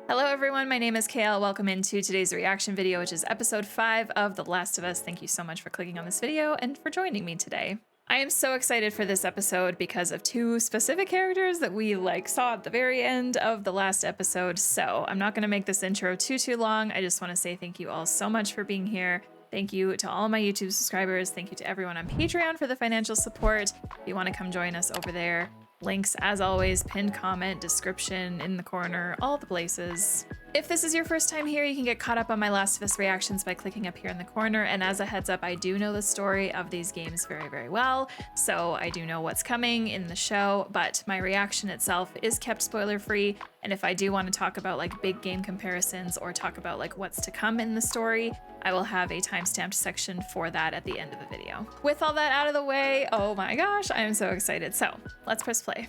Hello everyone, my name is Kale. Welcome into today's reaction video, which is episode 5 of The Last of Us. Thank you so much for clicking on this video and for joining me today. I am so excited for this episode because of two specific characters that we saw at the very end of the last episode. So I'm not gonna make this intro too long. I just wanna say thank you all so much for being here. Thank you to all my YouTube subscribers. Thank you to everyone on Patreon for the financial support. If you wanna come join us over there, links, as always, pinned comment, description, in the corner, all the places. If this is your first time here, you can get caught up on my Last of Us reactions by clicking up here in the corner. And as a heads up, I do know the story of these games very well, so I do know what's coming in the show, but my reaction itself is kept spoiler free. And if I do want to talk about big game comparisons or talk about what's to come in the story, I will have a timestamped section for that at the end of the video. With all that out of the way, oh my gosh, I am so excited. So let's press play.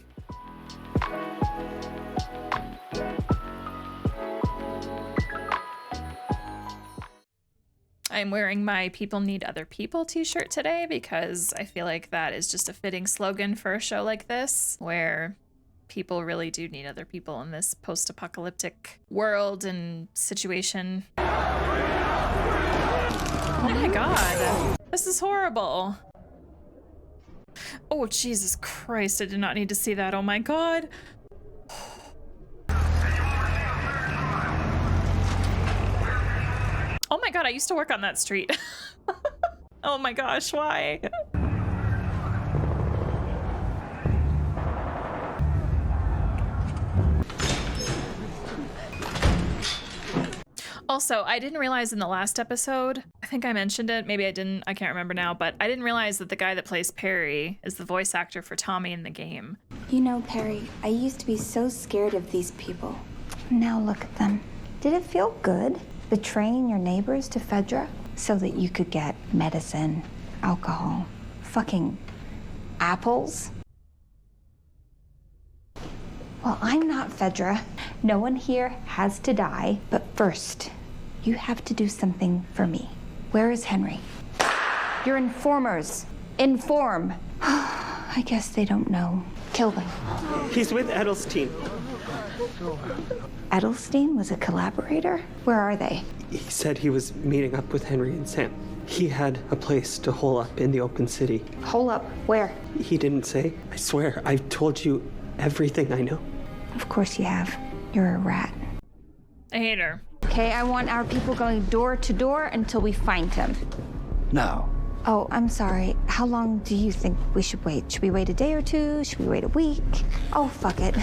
I'm wearing my People Need Other People t-shirt today because I feel like that is just a fitting slogan for a show like this, where people really do need other people in this post-apocalyptic world and situation. Oh my god, this is horrible. Oh, Jesus Christ, I did not need to see that. Oh my god. Oh my god, I used to work on that street. Oh my gosh, why? Also, I didn't realize in the last episode, I think I mentioned it, maybe I didn't, I can't remember now, but I didn't realize that the guy that plays Perry is the voice actor for Tommy in the game. You know, Perry, I used to be so scared of these people. Now look at them. Did it feel good, betraying your neighbors to Fedra so that you could get medicine, alcohol, fucking apples? Well, I'm not Fedra. No one here has to die, but first, you have to do something for me. Where is Henry? Your informers. Inform. I guess they don't know. Kill them. He's with Edelstein. Edelstein was a collaborator? Where are they? He said he was meeting up with Henry and Sam. He had a place to hole up in the open city. Hole up? Where? He didn't say. I swear, I've told you everything I know. Of course you have. You're a rat. I hate her. Okay, I want our people going door to door until we find him. No. Oh, I'm sorry. How long do you think we should wait? Should we wait a day or two? Should we wait a week? Oh, fuck it.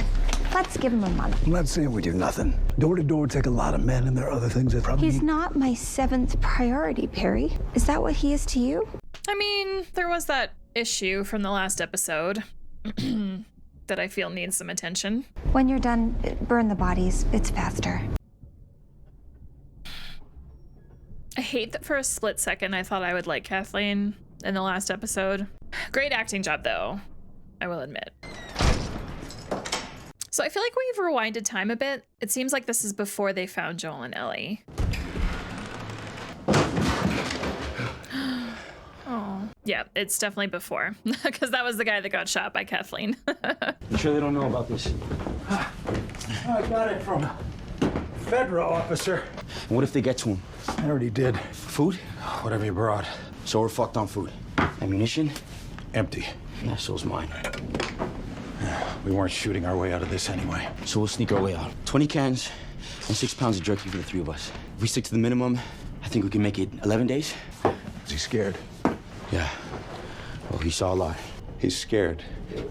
Let's give him a month. I'm not saying we do nothing. Door to door take a lot of men, and there are other things that probably... He's not my 7th priority, Perry. Is that what he is to you? I mean, there was that issue from the last episode that I feel needs some attention. When you're done, burn the bodies. It's faster. I hate that for a split second I thought I would like Kathleen in the last episode. Great acting job though, I will admit. So I feel like we've rewinded time a bit. It seems like this is before they found Joel and Ellie. Oh, yeah, it's definitely before, because that was the guy that got shot by Kathleen. You sure they don't know about this? I got it from a federal officer. And what if they get to him? I already did. Food? Whatever you brought. So we're fucked on food. Ammunition? Empty. Yeah, so's mine. We weren't shooting our way out of this anyway. So we'll sneak our way out. 20 cans and 6 pounds of jerky for the 3 of us. If we stick to the minimum, I think we can make it 11 days. Is he scared? Yeah. Well, he saw a lot. He's scared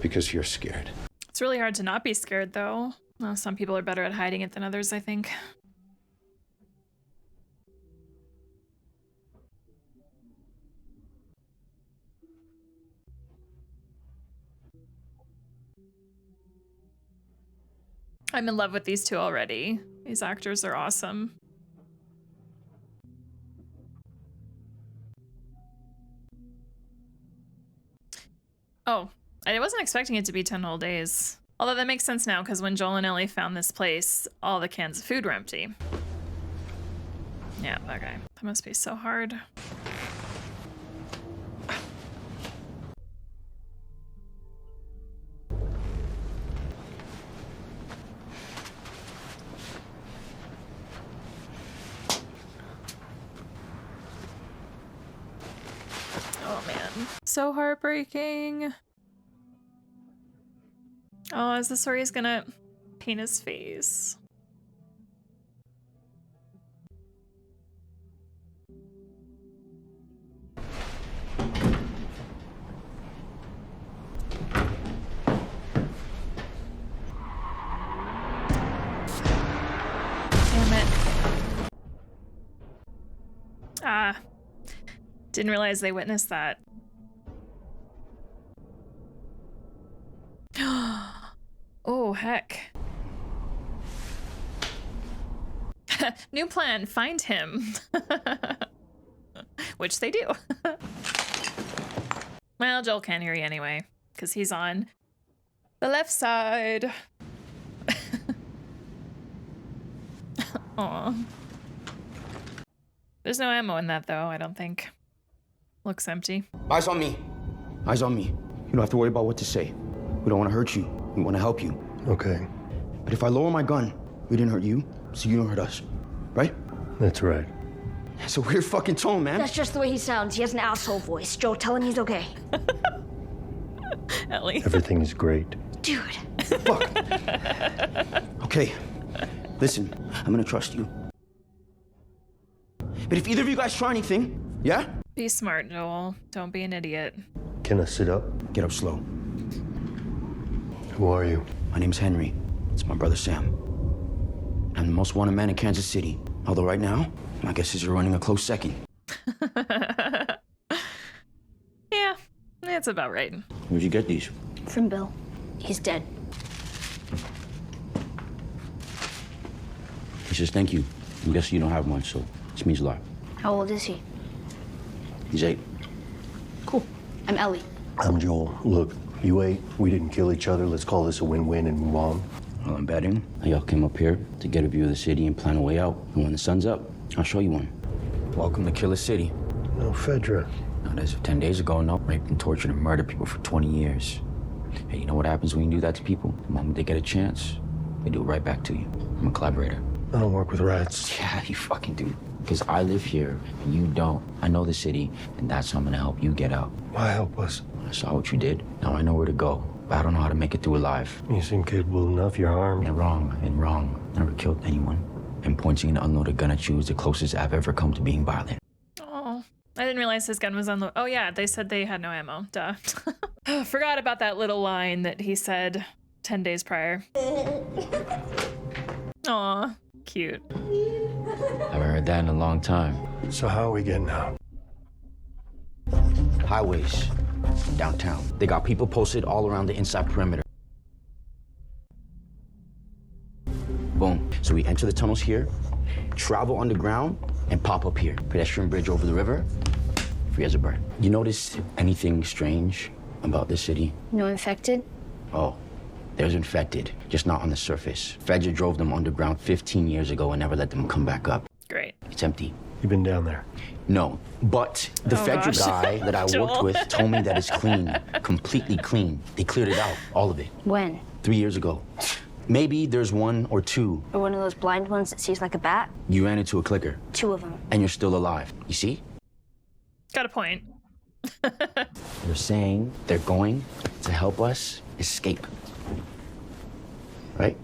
because you're scared. It's really hard to not be scared though. Well, some people are better at hiding it than others, I think. I'm in love with these two already. These actors are awesome. Oh, I wasn't expecting it to be 10 whole days. Although that makes sense now, because when Joel and Ellie found this place, all the cans of food were empty. Yeah, okay. That must be so hard. So heartbreaking. Oh, is the story is gonna paint his face. Damn it. Ah. Didn't realize they witnessed that. Oh, heck. New plan, find him. Which they do. Well, Joel can't hear you anyway, because he's on the left side. Aw. There's no ammo in that, though, I don't think. Looks empty. Eyes on me. Eyes on me. You don't have to worry about what to say. We don't want to hurt you. We want to help you. Okay, But if I lower my gun, we didn't hurt you, so you don't hurt us. Right? that's right. That's a weird fucking tone, man. That's just the way he sounds. He has an asshole voice. Joel, tell him he's okay. Ellie. Everything is great. Dude. Fuck. Okay. Listen, I'm gonna trust you. But if either of you guys try anything, yeah? Be smart, Joel. Don't be an idiot. Can I sit up? Get up slow. Who are you? My name's Henry. It's my brother Sam. I'm the most wanted man in Kansas City. Although right now, my guess is you're running a close second. Yeah, that's about right. Where'd you get these? From Bill. He's dead. He says thank you. I'm guessing you don't have much, so this means a lot. How old is he? He's 8. Cool. I'm Ellie. I'm Joel. Look, you ate. We didn't kill each other. Let's call this a win-win and move on. Well, I'm betting y'all came up here to get a view of the city and plan a way out. And when the sun's up, I'll show you one. Welcome to Killer City. No, Fedra. Not as of 10 days ago, no. Raped and tortured and murdered people for 20 years. Hey, you know what happens when you do that to people? The moment they get a chance, they do it right back to you. I'm a collaborator. I don't work with rats. Yeah, you fucking do. Because I live here and you don't. I know the city, and that's how I'm gonna help you get out. Why help us? I saw what you did. Now I know where to go. But I don't know how to make it through alive. You seem capable enough. You're armed. And wrong. Never killed anyone. And pointing an unloaded gun at you is the closest I've ever come to being violent. Oh, I didn't realize his gun was on the. Oh yeah, they said they had no ammo. Duh. Forgot about that little line that he said 10 days prior. Aw, cute. I haven't heard that in a long time. So how are we getting out? Highways. Downtown. They got people posted all around the inside perimeter. Boom. So we enter the tunnels here, travel underground, and pop up here. Pedestrian bridge over the river, free as a bird. You notice anything strange about this city? No infected? Oh, there's infected, just not on the surface. Fedra drove them underground 15 years ago and never let them come back up. Great. It's empty. You've been down there. No, but the Fedra gosh. guy that I Joel. worked with told me that it's clean, completely clean. They cleared it out, all of it, When? 3 years ago. Maybe there's 1 or 2. Or one of those blind ones that sees like a bat? You ran into a clicker, 2 of them. and you're still alive. You see? Got a point. They're saying they're going to help us escape. Right?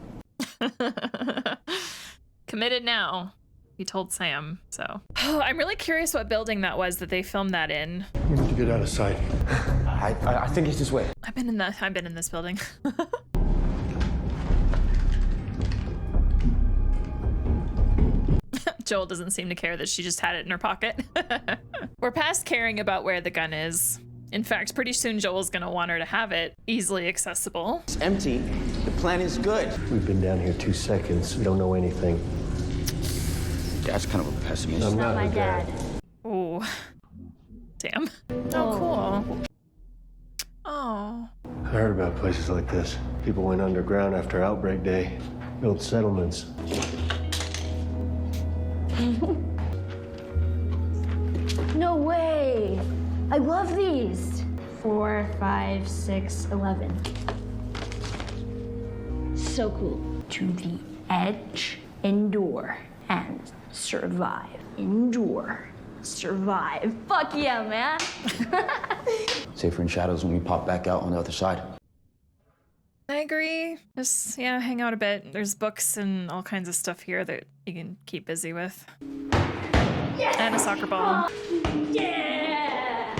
Committed now. He told Sam, so. Oh, I'm really curious what building that was that they filmed that in. We need to get out of sight. I think it's this way. I've been in this building. Joel doesn't seem to care that she just had it in her pocket. We're past caring about where the gun is. In fact, pretty soon Joel's gonna want her to have it easily accessible. It's empty. The plan is good. We've been down here 2 seconds. We don't know anything. Dad's kind of a pessimist. I'm Not not my her dad. Ooh. Damn. Oh, cool. Oh. I heard about places like this. People went underground after outbreak day, built settlements. No way! I love these! 4, 5, 6, 11. So cool. To the edge, endure, and survive. Endure, survive. Fuck yeah, man. Safer in shadows when we pop back out on the other side. I agree. Just, yeah, hang out a bit. There's books and all kinds of stuff here that you can keep busy with. And a soccer ball. Yeah!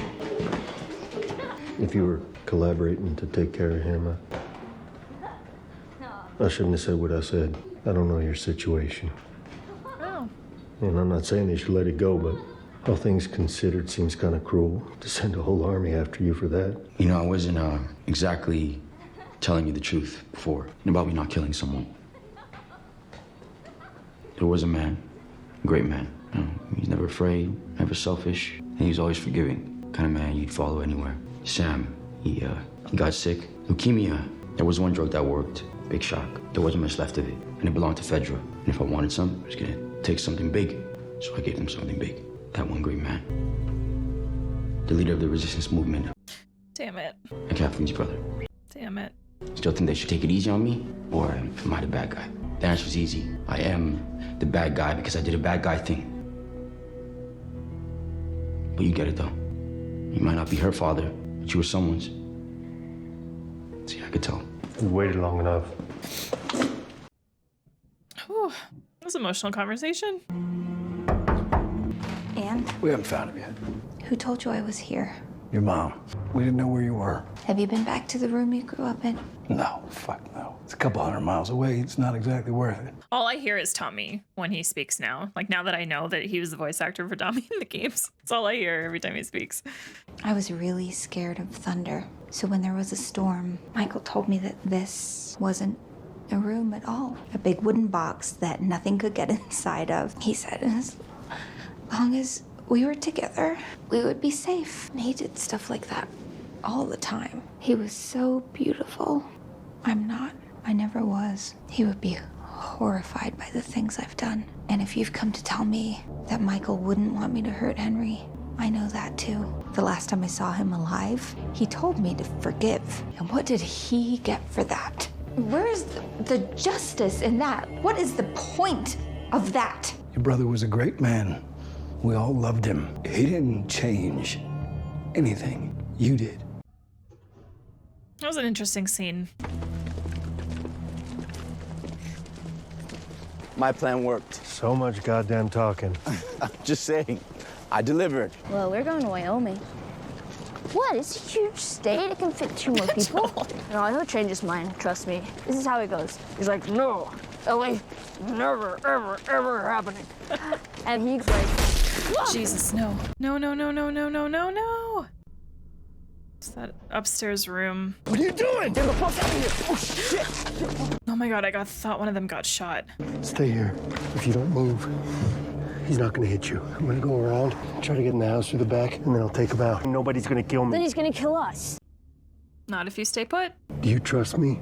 If you were collaborating to take care of him, I shouldn't have said what I said. I don't know your situation. Oh. And I'm not saying they should let it go, but all things considered, seems kind of cruel to send a whole army after you for that. You know, I wasn't exactly telling you the truth before about me not killing someone. There was a man, a great man. You know, he's never afraid, never selfish, and he's always forgiving. Kind of man you'd follow anywhere. Sam, he got sick. Leukemia. There was one drug that worked. Big shock. There wasn't much left of it, and it belonged to Fedra. And if I wanted some, I was gonna take something big. So I gave them something big. That one great man. The leader of the resistance movement. Damn it. And Kathleen's brother. Damn it. Still think they should take it easy on me? Or am I the bad guy? The answer's easy. I am the bad guy because I did a bad guy thing. But you get it though. You might not be her father, but you were someone's. See, I could tell. You waited long enough. Whew. That was an emotional conversation. And We haven't found him yet. who told you I was here? Your mom. We didn't know where you were. Have you been back to the room you grew up in? No, fuck no. It's a couple 100 miles away. It's not exactly worth it. All I hear is Tommy when he speaks now. Like, now that I know that he was the voice actor for Tommy in the games, that's all I hear every time he speaks. I was really scared of thunder. So when there was a storm, Michael told me that this wasn't a room at all. A big wooden box that nothing could get inside of. He said as long as we were together, we would be safe. And he did stuff like that all the time. He was so beautiful. I'm not. I never was. He would be horrified by the things I've done. And if you've come to tell me that Michael wouldn't want me to hurt Henry, I know that too. The last time I saw him alive, he told me to forgive. And what did he get for that? Where is the justice in that? What is the point of that? Your brother was a great man. We all loved him. He didn't change anything. You did. That was an interesting scene. My plan worked. So much goddamn talking. Just saying, I delivered. Well, we're going to Wyoming. What? It's a huge state. It can fit 2 more people. No, he'll change his mind. Trust me. This is how it goes. He's like, no, LA, never, ever, ever happening. And he's like, whoa! Jesus, no. No, no, no, no, no, no, no, no. It's that upstairs room. What are you doing? Get the fuck out of here! Oh, shit! Oh my god, I thought one of them got shot. Stay here. If you don't move, he's not gonna hit you. I'm gonna go around, try to get in the house through the back, and then I'll take him out. Nobody's gonna kill Then me. he's gonna kill us. Not if you stay put. Do you trust me?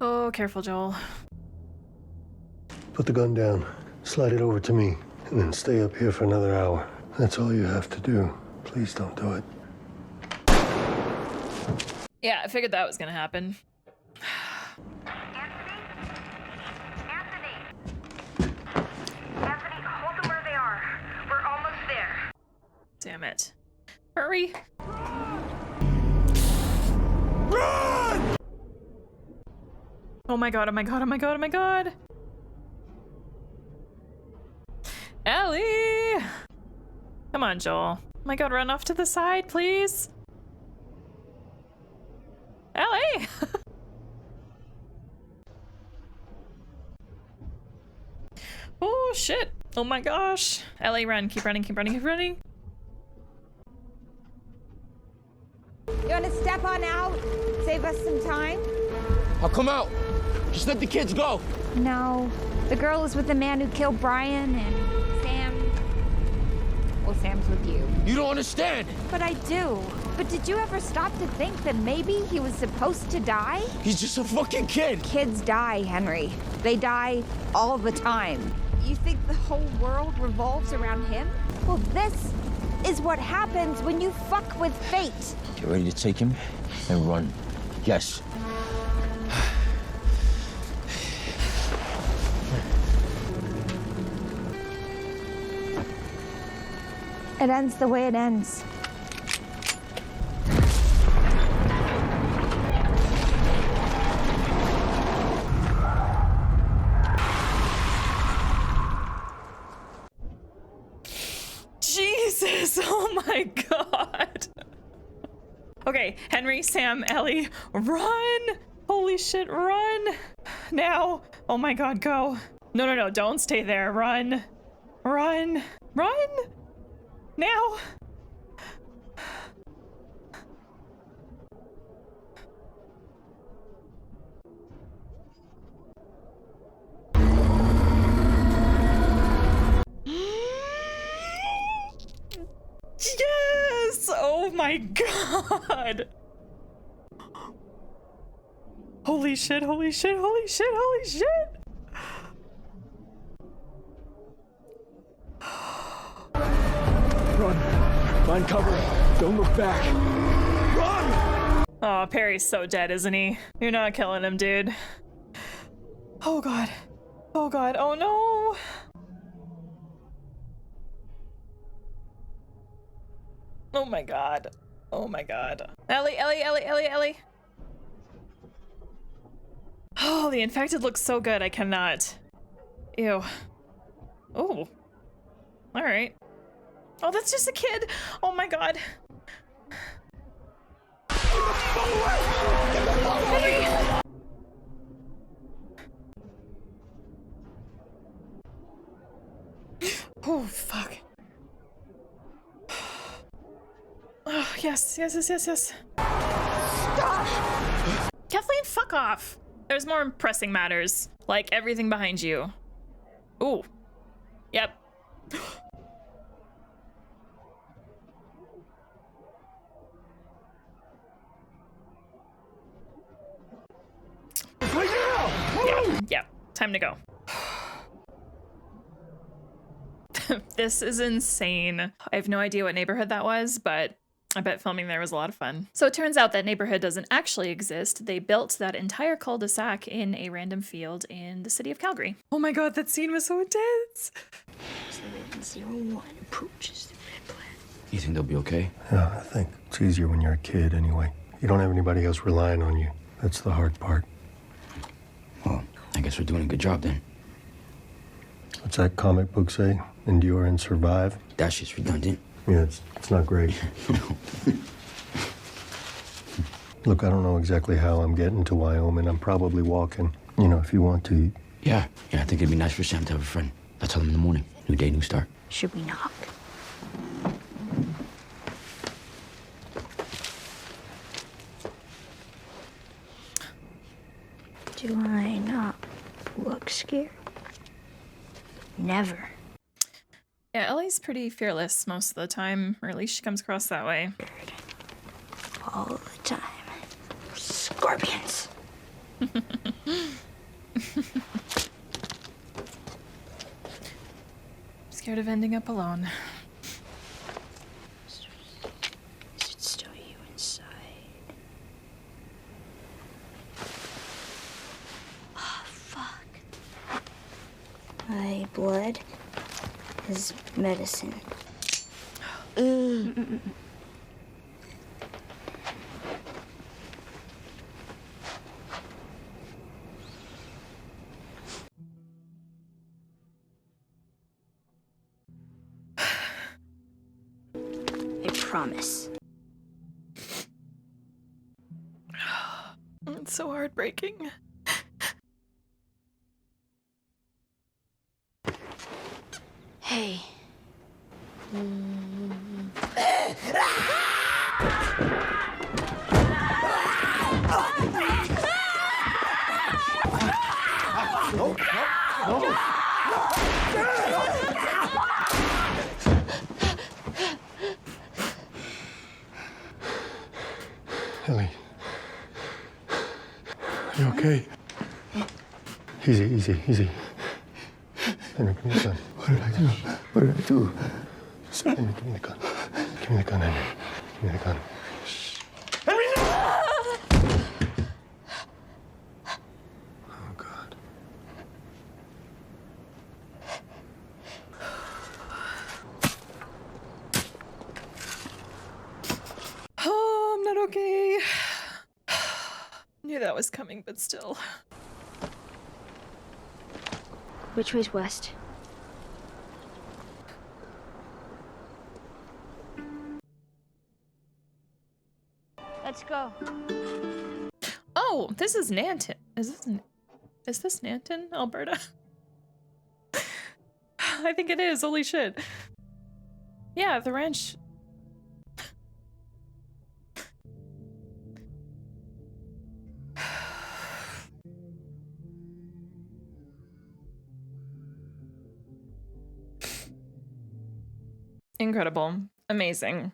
Oh, careful, Joel. Put the gun down, slide it over to me, and then stay up here for another hour. That's all you have to do. Please don't do it. Yeah, I figured that was gonna happen. Anthony, hold them where they are. We're almost there. Damn it. Hurry. Run! Oh my god, oh my god, oh my god, oh my god. Ellie! Come on, Joel. Oh my god, run off to the side, please. Ellie! Oh shit. Oh my gosh. Ellie, run. Keep running, keep running, keep running. You want to step on out? Save us some time? I'll come out. Just let the kids go. No. The girl is with the man who killed Brian, and Sam... Well, Sam's with you. You don't understand. But I do. But did you ever stop to think that maybe he was supposed to die? He's just a fucking kid. Kids die, Henry. They die all the time. You think the whole world revolves around him? Well, this is what happens when you fuck with fate. Get ready to take him and run. Yes. It ends the way it ends. Jesus, oh my God. Okay, Henry, Sam, Ellie, run. Holy shit, run. Now. Oh my God, go. No, don't stay there. Run. Run. Run. Now. Yes! Oh my God! Holy shit, holy shit, holy shit, holy shit! Run. Find cover. Don't look back. Run! Oh, Perry's so dead, isn't he? You're not killing him, dude. Oh God. Oh God, oh no! Oh my God. Oh my God. Ellie. Oh, the infected looks so good. I cannot. Ew. Oh. All right. Oh, that's just a kid. Oh my God. Oh, fuck. Oh, yes. Stop! Kathleen, fuck off. There's more pressing matters, like everything behind you. Ooh. Yep. Yeah, time to go. This is insane. I have no idea what neighborhood that was, but I bet filming there was a lot of fun. So it turns out that neighborhood doesn't actually exist. They built that entire cul-de-sac in a random field in the city of Calgary. Oh my God, that scene was so intense. 701 approaches the red planet. You think they'll be okay? Yeah, I think it's easier when you're a kid anyway. You don't have anybody else relying on you. That's the hard part. Well, I guess we're doing a good job then. What's that comic book say? Endure and survive? That shit's redundant. Yeah, it's not great. Look, I don't know exactly how I'm getting to Wyoming. I'm probably walking. You know, if you want to. Yeah, I think it'd be nice for Sam to have a friend. I'll tell him in the morning. New day, new start. Should we knock? Do I not look scared? Never. Yeah, Ellie's pretty fearless most of the time, or at least she comes across that way. All the time. Scorpions. Scared of ending up alone. Is it still you inside? Oh, fuck. My blood is medicine. I promise. It's so heartbreaking. Hey. Ellie. You okay? Easy. Henry, give me the gun. What did I do? Henry, give me the gun. Give me the gun, Henry. Give me the gun. Henry, no! Oh, God. Oh, I'm not okay. Knew that was coming, but still. Which way's west? Let's go. Oh, this is Nanton. Is this Nanton, Alberta? I think it is. Holy shit. Yeah, the ranch. Incredible. Amazing.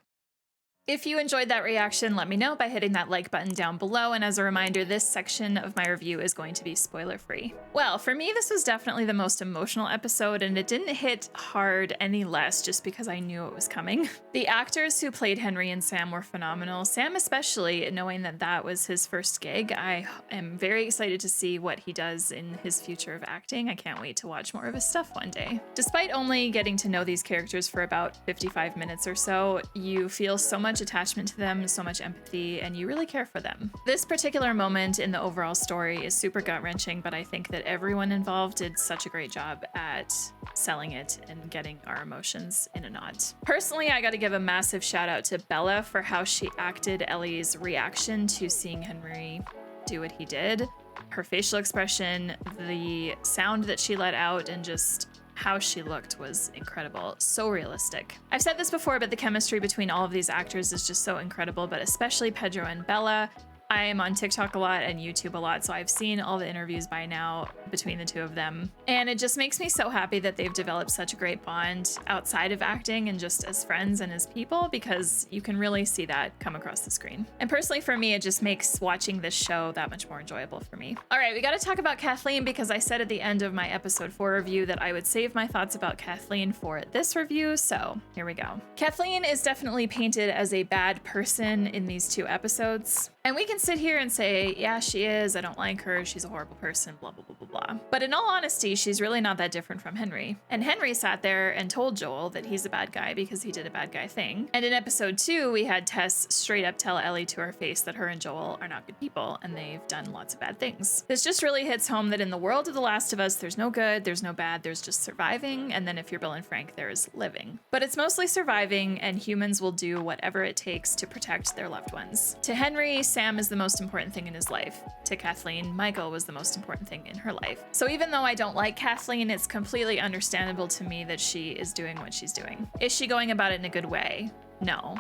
If you enjoyed that reaction, let me know by hitting that like button down below, and as a reminder, this section of my review is going to be spoiler-free. Well, for me, this was definitely the most emotional episode, and it didn't hit hard any less just because I knew it was coming. The actors who played Henry and Sam were phenomenal. Sam especially, knowing that that was his first gig. I am very excited to see what he does in his future of acting. I can't wait to watch more of his stuff one day. Despite only getting to know these characters for about 55 minutes or so, you feel so much attachment to them, so much empathy, and you really care for them. This particular moment in the overall story is super gut-wrenching, but I think that everyone involved did such a great job at selling it and getting our emotions in a knot. Personally, I gotta give a massive shout out to Bella for how she acted Ellie's reaction to seeing Henry do what he did. Her facial expression, the sound that she let out, and just how she looked was incredible. So realistic. I've said this before, but the chemistry between all of these actors is just so incredible, but especially Pedro and Bella. I am on TikTok a lot and YouTube a lot, so I've seen all the interviews by now between the two of them. And it just makes me so happy that they've developed such a great bond outside of acting and just as friends and as people, because you can really see that come across the screen. And personally for me, it just makes watching this show that much more enjoyable for me. All right, we gotta talk about Kathleen, because I said at the end of my episode 4 review that I would save my thoughts about Kathleen for this review, so here we go. Kathleen is definitely painted as a bad person in these 2 episodes. And we can sit here and say, yeah, she is, I don't like her, she's a horrible person, blah, blah, blah, blah, blah. But in all honesty, she's really not that different from Henry. And Henry sat there and told Joel that he's a bad guy because he did a bad guy thing. And in episode 2, we had Tess straight up tell Ellie to her face that her and Joel are not good people, and they've done lots of bad things. This just really hits home that in the world of The Last of Us, there's no good, there's no bad, there's just surviving, and then if you're Bill and Frank, there's living. But it's mostly surviving, and humans will do whatever it takes to protect their loved ones. To Henry, Sam is the most important thing in his life. To Kathleen, Michael was the most important thing in her life. So even though I don't like Kathleen, it's completely understandable to me that she is doing what she's doing. Is she going about it in a good way? No.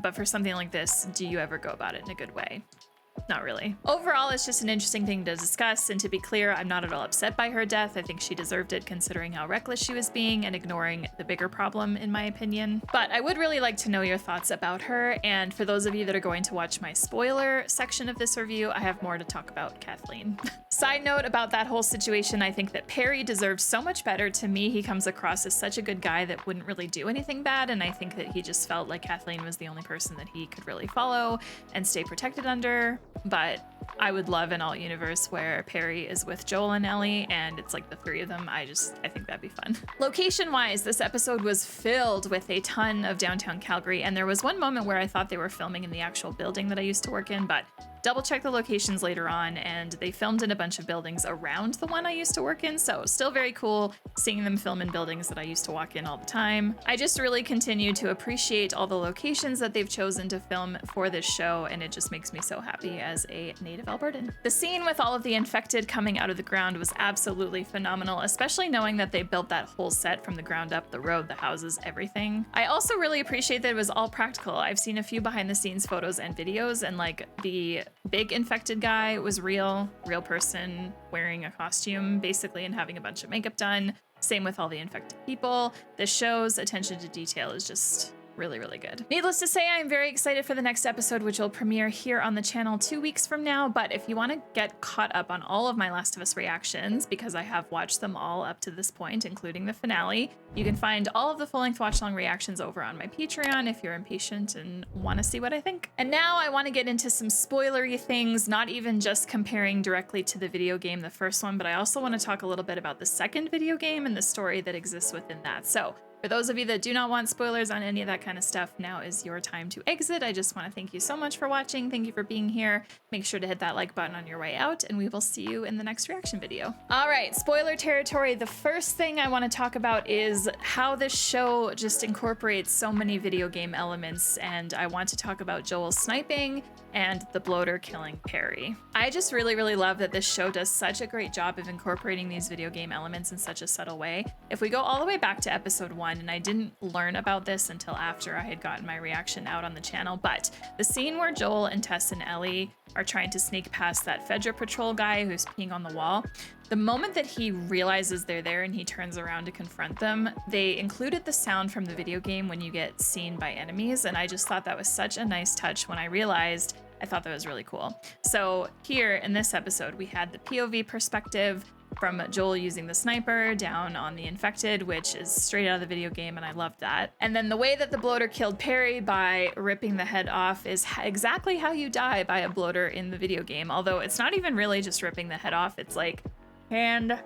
But for something like this, do you ever go about it in a good way? Not really. Overall, it's just an interesting thing to discuss, and to be clear, I'm not at all upset by her death. I think she deserved it considering how reckless she was being and ignoring the bigger problem, in my opinion. But I would really like to know your thoughts about her, and for those of you that are going to watch my spoiler section of this review, I have more to talk about Kathleen. Side note about that whole situation, I think that Perry deserves so much better. To me, he comes across as such a good guy that wouldn't really do anything bad, and I think that he just felt like Kathleen was the only person that he could really follow and stay protected under. But I would love an alt universe where Perry is with Joel and Ellie and it's like the 3 of them. I think that'd be fun. Location wise, this episode was filled with a ton of downtown Calgary, and there was one moment where I thought they were filming in the actual building that I used to work in, but double check the locations later on, and they filmed in a bunch of buildings around the one I used to work in, so still very cool seeing them film in buildings that I used to walk in all the time. I just really continue to appreciate all the locations that they've chosen to film for this show, and it just makes me so happy as a native Albertan. The scene with all of the infected coming out of the ground was absolutely phenomenal, especially knowing that they built that whole set from the ground up, the road, the houses, everything. I also really appreciate that it was all practical. I've seen a few behind the scenes photos and videos, and like the big infected guy was real person wearing a costume basically and having a bunch of makeup done. Same with all the infected people. The show's attention to detail is just really, really good. Needless to say, I'm very excited for the next episode, which will premiere here on the channel 2 weeks from now. But if you want to get caught up on all of my Last of Us reactions, because I have watched them all up to this point, including the finale, you can find all of the full-length watch-along reactions over on my Patreon if you're impatient and want to see what I think. And now I want to get into some spoilery things, not even just comparing directly to the video game, the first one, but I also want to talk a little bit about the second video game and the story that exists within that. So for those of you that do not want spoilers on any of that kind of stuff, now is your time to exit. I just want to thank you so much for watching. Thank you for being here. Make sure to hit that like button on your way out, and we will see you in the next reaction video. All right, spoiler territory. The first thing I want to talk about is how this show just incorporates so many video game elements, and I want to talk about Joel sniping and the bloater killing Perry. I just really, really love that this show does such a great job of incorporating these video game elements in such a subtle way. If we go all the way back to episode 1, and I didn't learn about this until after I had gotten my reaction out on the channel, but the scene where Joel and Tess and Ellie are trying to sneak past that Fedra patrol guy who's peeing on the wall, the moment that he realizes they're there and he turns around to confront them, they included the sound from the video game when you get seen by enemies, and I just thought that was such a nice touch when I realized. I thought that was really cool. So here in this episode, we had the POV perspective from Joel using the sniper down on the infected, which is straight out of the video game, and I loved that. And then the way that the bloater killed Perry by ripping the head off is exactly how you die by a bloater in the video game, although it's not even really just ripping the head off, it's like hand.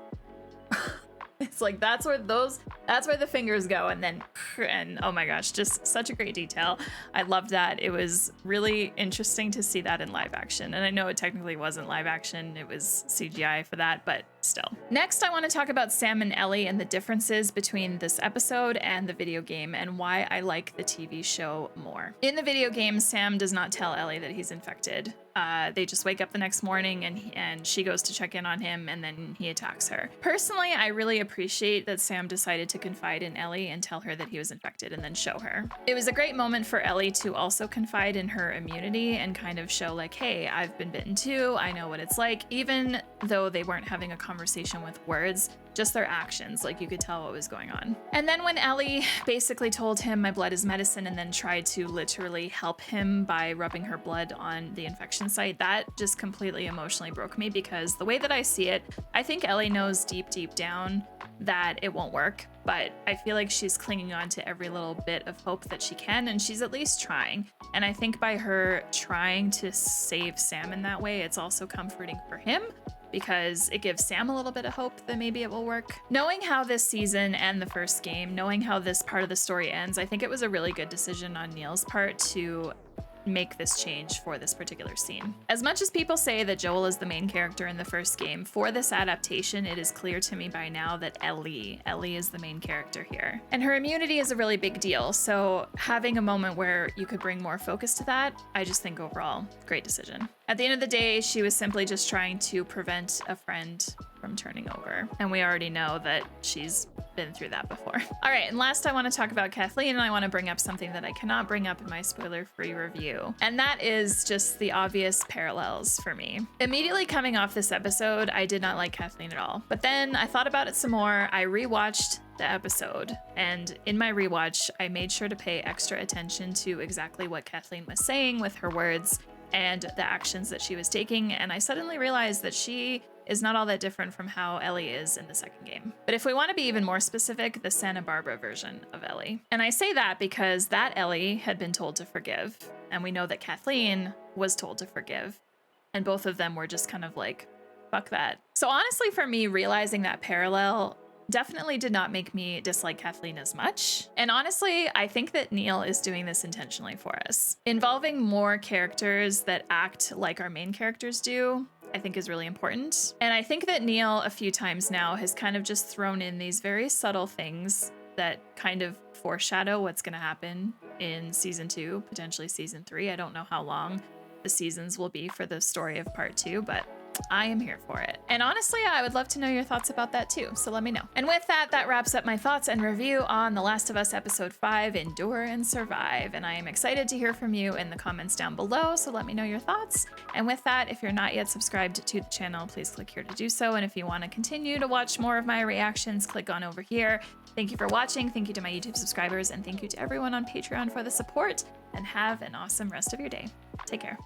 It's like that's where the fingers go, and oh my gosh, just such a great detail. I loved that. It was really interesting to see that in live action, and I know it technically wasn't live action, it was CGI for that, but still. Next, I want to talk about Sam and Ellie and the differences between this episode and the video game, and why I like the TV show more. In the video game, Sam does not tell Ellie that he's infected. They just wake up the next morning and she goes to check in on him, and then he attacks her. Personally, I really appreciate that Sam decided to confide in Ellie and tell her that he was infected and then show her. It was a great moment for Ellie to also confide in her immunity and kind of show like, hey, I've been bitten too, I know what it's like, even though they weren't having a conversation with words, just their actions, like you could tell what was going on. And then when Ellie basically told him my blood is medicine and then tried to literally help him by rubbing her blood on the infection site, that just completely emotionally broke me, because the way that I see it, I think Ellie knows deep down that it won't work, but I feel like she's clinging on to every little bit of hope that she can, and she's at least trying. And I think by her trying to save Sam in that way, it's also comforting for him, because it gives Sam a little bit of hope that maybe it will work. Knowing how this season and the first game, knowing how this part of the story ends, I think it was a really good decision on Neil's part to make this change for this particular scene. As much as people say that Joel is the main character in the first game, for this adaptation, it is clear to me by now that Ellie is the main character here. And her immunity is a really big deal, so having a moment where you could bring more focus to that, I just think overall, great decision. At the end of the day, she was simply just trying to prevent a friend from turning over. And we already know that she's been through that before. All right, and last I want to talk about Kathleen, and I want to bring up something that I cannot bring up in my spoiler-free review. And that is just the obvious parallels for me. Immediately coming off this episode, I did not like Kathleen at all. But then I thought about it some more. I rewatched the episode, and in my rewatch, I made sure to pay extra attention to exactly what Kathleen was saying with her words and the actions that she was taking, and I suddenly realized that she is not all that different from how Ellie is in the second game. But if we want to be even more specific, the Santa Barbara version of Ellie. And I say that because that Ellie had been told to forgive, and we know that Kathleen was told to forgive, and both of them were just kind of like, fuck that. So honestly, for me, realizing that parallel definitely did not make me dislike Kathleen as much. And honestly, I think that Neil is doing this intentionally for us. Involving more characters that act like our main characters do, I think is really important. And I think that Neil a few times now has kind of just thrown in these very subtle things that kind of foreshadow what's going to happen in season 2, potentially season 3. I don't know how long the seasons will be for the story of part 2, but I am here for it. And honestly, I would love to know your thoughts about that too, so let me know. And with that, that wraps up my thoughts and review on The Last of Us Episode 5, Endure and Survive. And I am excited to hear from you in the comments down below, so let me know your thoughts. And with that, if you're not yet subscribed to the channel, please click here to do so. And if you want to continue to watch more of my reactions, click on over here. Thank you for watching. Thank you to my YouTube subscribers, and thank you to everyone on Patreon for the support. And have an awesome rest of your day. Take care.